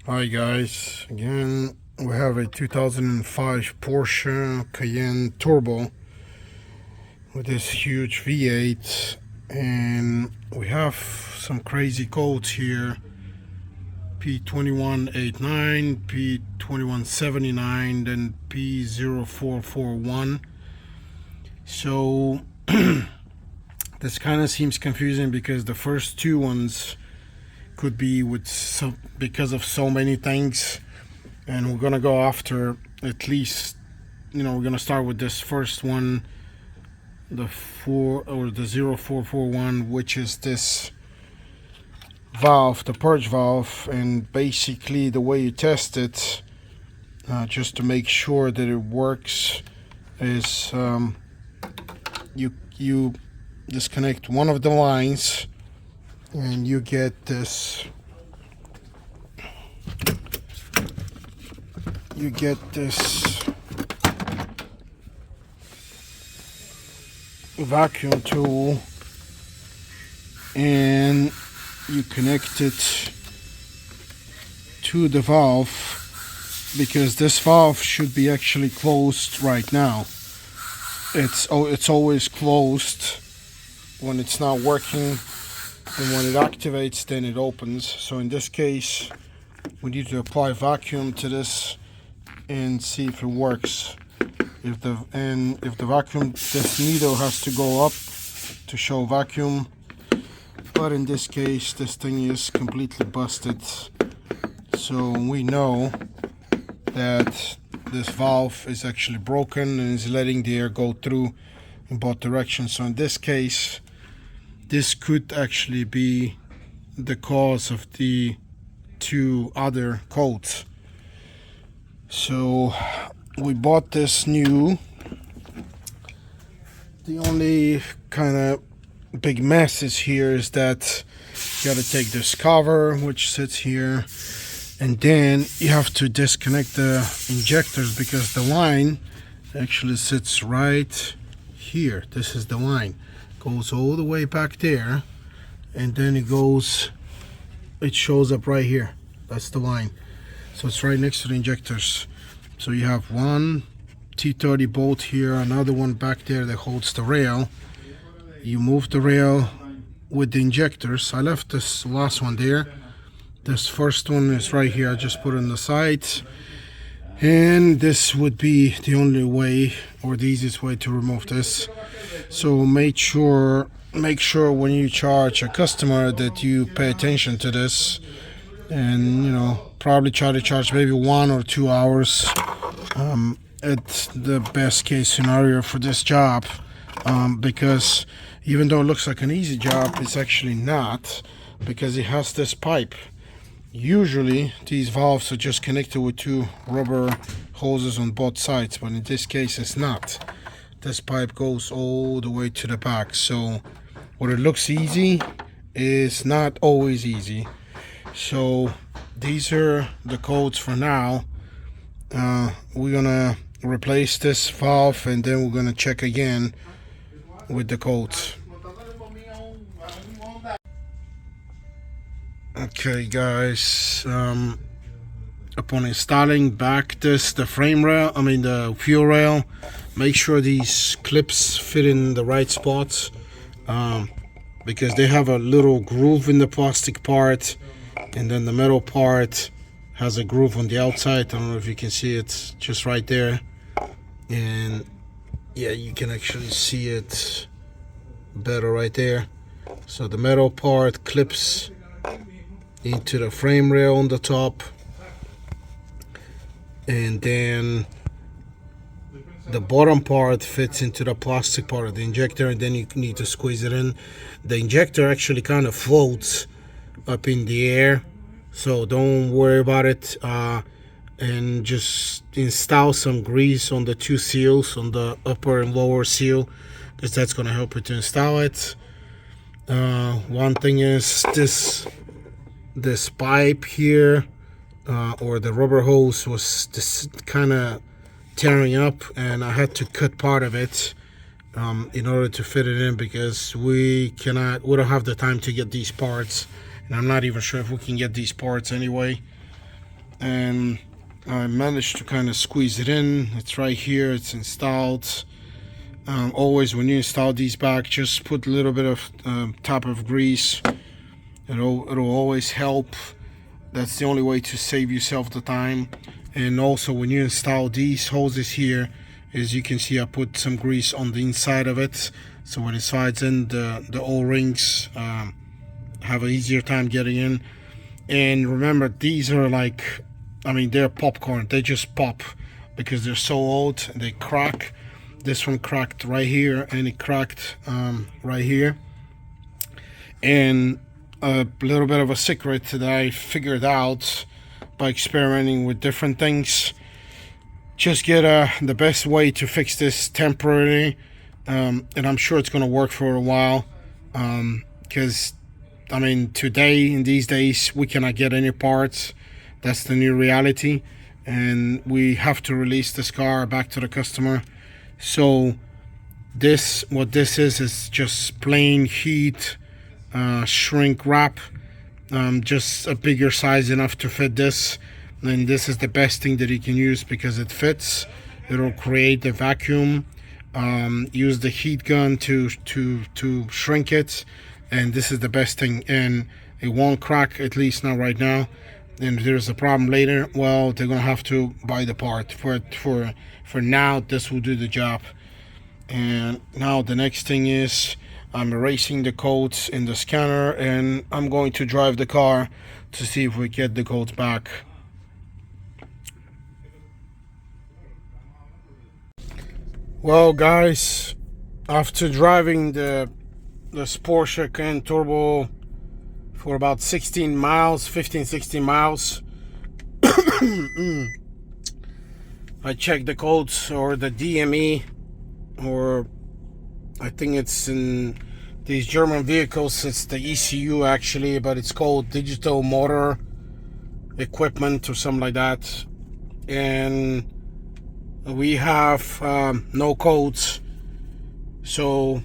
Hi guys, again we have a 2005 Porsche Cayenne Turbo with this huge V8, and we have some crazy codes here: P2189, P2179, then P0441. So this kind of seems confusing because the first two ones could be because of so many things, and we're gonna go after at least, we're gonna start with this first one, the 0441, which is this valve, the purge valve. And basically the way you test it, just to make sure that it works, is you disconnect one of the lines and you get this vacuum tool, and you connect it to the valve, because this valve should be actually closed right now. It's always closed when it's not working, and when it activates then it opens. So in this case we need to apply vacuum to this and see if it works. If the vacuum, this needle has to go up to show vacuum, but in this case this thing is completely busted, so we know that this valve is actually broken and is letting the air go through in both directions. So in this case, this could actually be the cause of the two other codes. So we bought this new. The only kind of big mess is here is that you got to take this cover which sits here, and then you have to disconnect the injectors, because the line actually sits right here. This is the line, goes all the way back there, and then it shows up right here. That's the line. So it's right next to the injectors. So you have one T30 bolt here, another one back there that holds the rail. You move the rail with the injectors. I left this last one there. This first one is right here. I just put it on the side, and this would be the only way, or the easiest way, to remove this. So make sure when you charge a customer that you pay attention to this, and probably try to charge maybe 1 or 2 hours at the best case scenario for this job, because even though it looks like an easy job, it's actually not, because it has this pipe. Usually these valves are just connected with 2 rubber hoses on both sides, but in this case it's not. This pipe goes all the way to the back. So what it looks easy is not always easy. So these are the codes for now. We're gonna replace this valve, and then we're gonna check again with the codes. Okay guys, upon installing the frame rail, the fuel rail, make sure these clips fit in the right spots, because they have a little groove in the plastic part, and then the metal part has a groove on the outside. I don't know if you can see it, just right there. And yeah, you can actually see it better right there. So the metal part clips into the frame rail on the top, and then the bottom part fits into the plastic part of the injector, and then you need to squeeze it in. The injector actually kind of floats up in the air, so don't worry about it, and just install some grease on the 2 seals, on the upper and lower seal, because that's going to help you to install it. One thing is this pipe here, or the rubber hose, was this kind of tearing up, and I had to cut part of it in order to fit it in, because we don't have the time to get these parts, and I'm not even sure if we can get these parts anyway. and I managed to kind of squeeze it in. It's right here, it's installed. Always when you install these back, just put a little bit of top of grease. It'll always help. That's the only way to save yourself the time. And also when you install these hoses here, as you can see, I put some grease on the inside of it, so when it slides in, the O-rings have an easier time getting in. And remember, these are like, I mean, they're popcorn. They just pop because they're so old and they crack. This one cracked right here, and it cracked right here. And a little bit of a secret that I figured out by experimenting with different things. Just get the best way to fix this temporarily, and I'm sure it's going to work for a while, because I mean, today, in these days, we cannot get any parts. That's the new reality, and we have to release this car back to the customer. So what this is just plain heat shrink wrap, just a bigger size enough to fit this. And this is the best thing that you can use because it fits. It'll create the vacuum. Use the heat gun to shrink it, and this is the best thing. And it won't crack, at least not right now. And if there's a problem later, well, they're gonna have to buy the part. For now, this will do the job. And now the next thing is I'm erasing the codes in the scanner, and I'm going to drive the car to see if we get the codes back. Well, guys, after driving this Porsche Cayenne Turbo for about 16 miles, 16 miles, I checked the codes, or the DME, or I think it's in these German vehicles, it's the ECU actually, but it's called Digital Motor Equipment or something like that. And we have no codes, so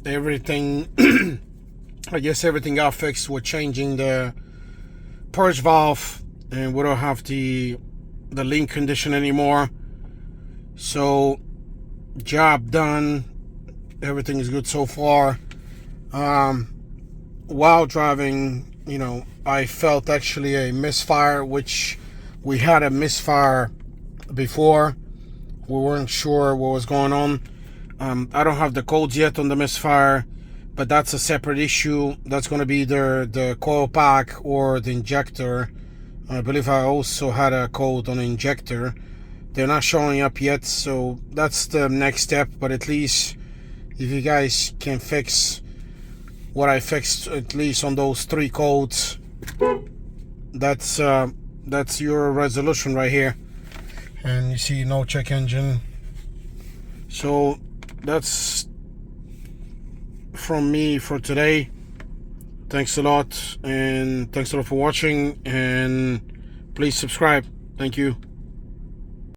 everything I guess everything got fixed with changing the purge valve, and we don't have the lean condition anymore. So job done, everything is good so far. While driving, you know, I felt actually a misfire, which we had a misfire before. We weren't sure what was going on. I don't have the codes yet on the misfire, but that's a separate issue. That's going to be either the coil pack or the injector. I believe I also had a code on the injector. They're not showing up yet, so that's the next step. But at least if you guys can fix what I fixed, at least on those 3 codes, that's your resolution right here. And you see no check engine. So that's from me for today. Thanks a lot, and thanks a lot for watching, and please subscribe. Thank you.